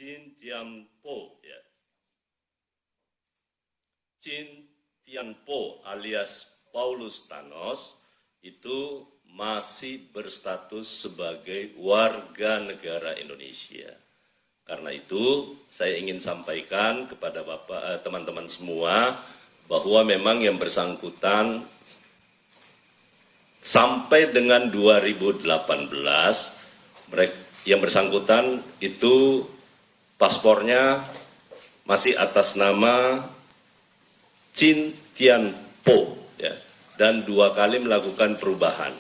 Chin Tianpo, ya. Chin Tianpo alias Paulus Thanos itu masih berstatus sebagai warga negara Indonesia. Karena itu saya ingin sampaikan kepada teman-teman semua bahwa memang yang bersangkutan sampai dengan 2018 yang bersangkutan itu paspornya masih atas nama Chin Tianpo, ya, dan 2 kali melakukan perubahan.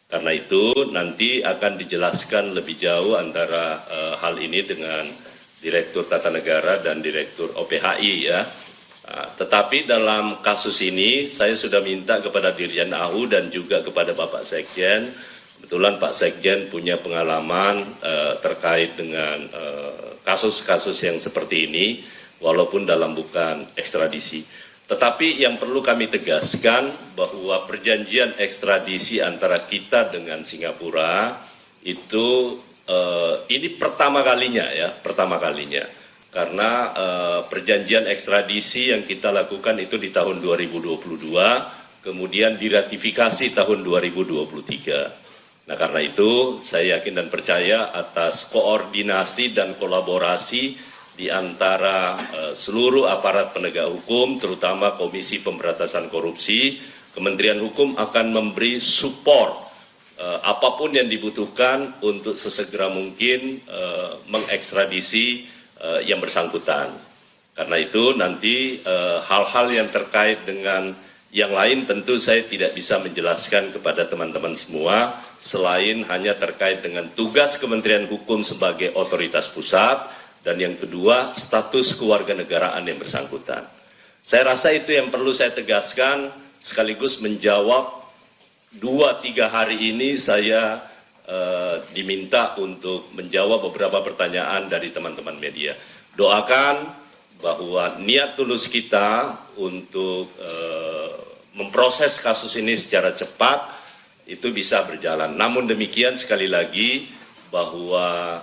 Karena itu nanti akan dijelaskan lebih jauh antara hal ini dengan Direktur Tata Negara dan Direktur OPHI, ya. Tetapi dalam kasus ini saya sudah minta kepada Dirjen AU dan juga kepada Bapak Sekjen. Kebetulan Pak Sekjen punya pengalaman terkait dengan kasus-kasus yang seperti ini, walaupun dalam bukan ekstradisi. Tetapi yang perlu kami tegaskan bahwa perjanjian ekstradisi antara kita dengan Singapura itu ini pertama kalinya, ya, pertama kalinya. Karena perjanjian ekstradisi yang kita lakukan itu di tahun 2022, kemudian diratifikasi tahun 2023. Nah, karena itu saya yakin dan percaya atas koordinasi dan kolaborasi di antara seluruh aparat penegak hukum, terutama Komisi Pemberantasan Korupsi, Kementerian Hukum akan memberi support apapun yang dibutuhkan untuk sesegera mungkin mengekstradisi yang bersangkutan. Karena itu nanti hal-hal yang terkait dengan yang lain tentu saya tidak bisa menjelaskan kepada teman-teman semua selain hanya terkait dengan tugas Kementerian Hukum sebagai otoritas pusat dan yang kedua status kewarganegaraan yang bersangkutan. Saya rasa itu yang perlu saya tegaskan sekaligus menjawab 2-3 hari ini saya diminta untuk menjawab beberapa pertanyaan dari teman-teman media. Doakan bahwa niat tulus kita untuk memproses kasus ini secara cepat itu bisa berjalan. Namun demikian sekali lagi bahwa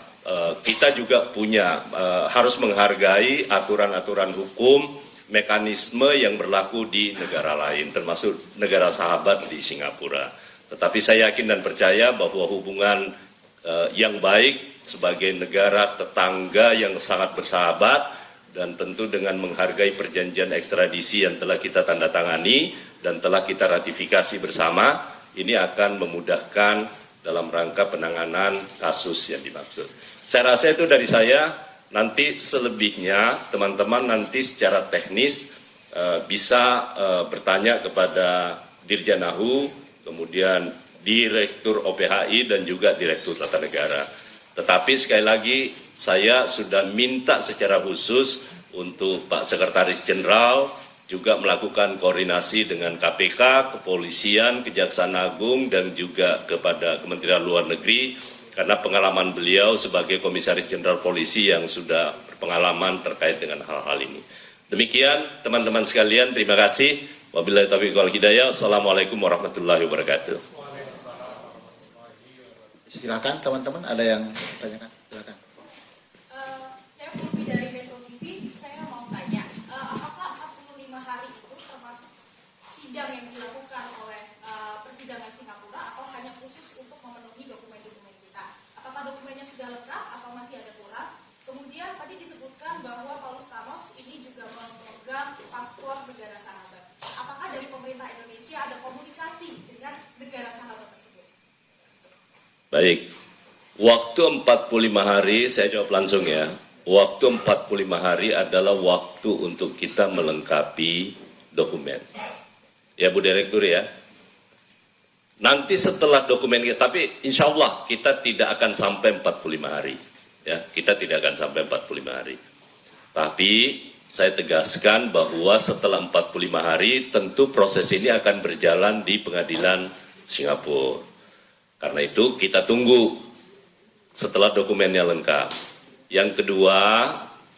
kita juga punya harus menghargai aturan-aturan hukum, mekanisme yang berlaku di negara lain, termasuk negara sahabat di Singapura. Tetapi saya yakin dan percaya bahwa hubungan yang baik sebagai negara tetangga yang sangat bersahabat dan tentu dengan menghargai perjanjian ekstradisi yang telah kita tanda tangani dan telah kita ratifikasi bersama, ini akan memudahkan dalam rangka penanganan kasus yang dimaksud. Saya rasa itu dari saya, nanti selebihnya teman-teman nanti secara teknis bisa bertanya kepada Dirjen AU, kemudian Direktur OPHI dan juga Direktur Tata Negara. Tetapi sekali lagi saya sudah minta secara khusus untuk Pak Sekretaris Jenderal juga melakukan koordinasi dengan KPK, Kepolisian, Kejaksaan Agung dan juga kepada Kementerian Luar Negeri karena pengalaman beliau sebagai Komisaris Jenderal Polisi yang sudah berpengalaman terkait dengan hal-hal ini. Demikian teman-teman sekalian, terima kasih. Wabillahi taufiq wal hidayah. Assalamualaikum warahmatullahi wabarakatuh. Silakan teman-teman, ada yang bertanyakan? Silakan. Saya Putri dari Metro TV, saya mau tanya, apakah 45 hari itu termasuk sidang yang dilakukan oleh persidangan Singapura atau hanya khusus untuk memenuhi dokumen-dokumen kita? Apakah dokumennya sudah lengkap atau masih ada kurang? Kemudian tadi disebutkan bahwa Paulus Thanos ini juga memegang paspor negara sahabat. Apakah dari pemerintah Indonesia ada komunikasi dengan negara sahabat tersebut? Baik, waktu 45 hari, saya jawab langsung ya. Waktu 45 hari adalah waktu untuk kita melengkapi dokumen. Ya Bu Direktur ya. Nanti setelah dokumen kita, tapi insya Allah kita tidak akan sampai 45 hari. Ya, kita tidak akan sampai 45 hari. Tapi saya tegaskan bahwa setelah 45 hari tentu proses ini akan berjalan di pengadilan Singapura. Karena itu kita tunggu setelah dokumennya lengkap. Yang kedua,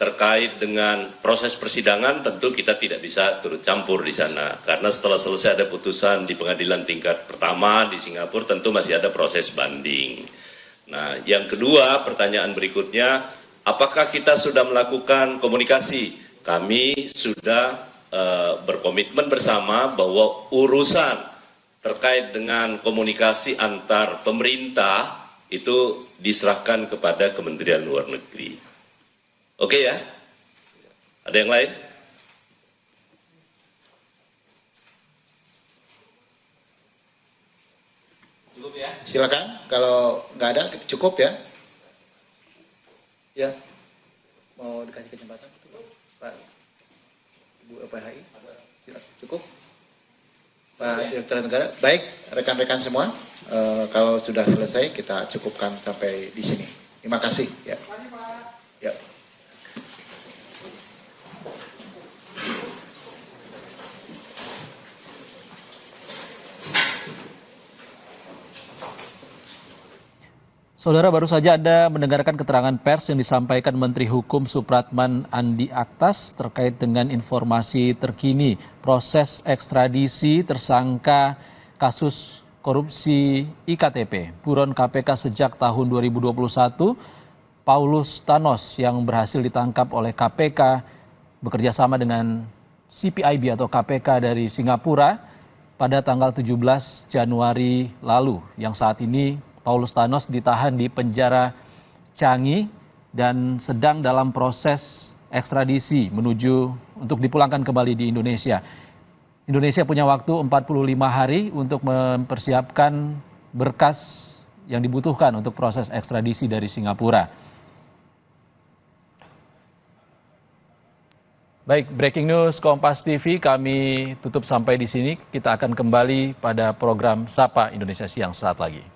terkait dengan proses persidangan tentu kita tidak bisa turut campur di sana. Karena setelah selesai ada putusan di pengadilan tingkat pertama di Singapura tentu masih ada proses banding. Nah, yang kedua pertanyaan berikutnya, apakah kita sudah melakukan komunikasi? Kami sudah berkomitmen bersama bahwa urusan terkait dengan komunikasi antar pemerintah itu diserahkan kepada Kementerian Luar Negeri. Oke ya? Ada yang lain? Cukup ya? Silakan, kalau nggak ada cukup ya. Ya, mau dikasih kesempatan, Pak Ibu PHI, cukup. Pak Direktur Negara, baik rekan-rekan semua, kalau sudah selesai kita cukupkan sampai di sini. Terima kasih. Ya. Ya. Saudara, baru saja Anda mendengarkan keterangan pers yang disampaikan Menteri Hukum Supratman Andi Aktas terkait dengan informasi terkini proses ekstradisi tersangka kasus korupsi IKTP buron KPK sejak tahun 2021, Paulus Thanos yang berhasil ditangkap oleh KPK bekerja sama dengan CPIB atau KPK dari Singapura pada tanggal 17 Januari lalu, yang saat ini Paulus Thanos ditahan di penjara Changi dan sedang dalam proses ekstradisi menuju untuk dipulangkan kembali di Indonesia. Indonesia punya waktu 45 hari untuk mempersiapkan berkas yang dibutuhkan untuk proses ekstradisi dari Singapura. Baik, breaking news Kompas TV kami tutup sampai di sini. Kita akan kembali pada program Sapa Indonesia Siang saat lagi.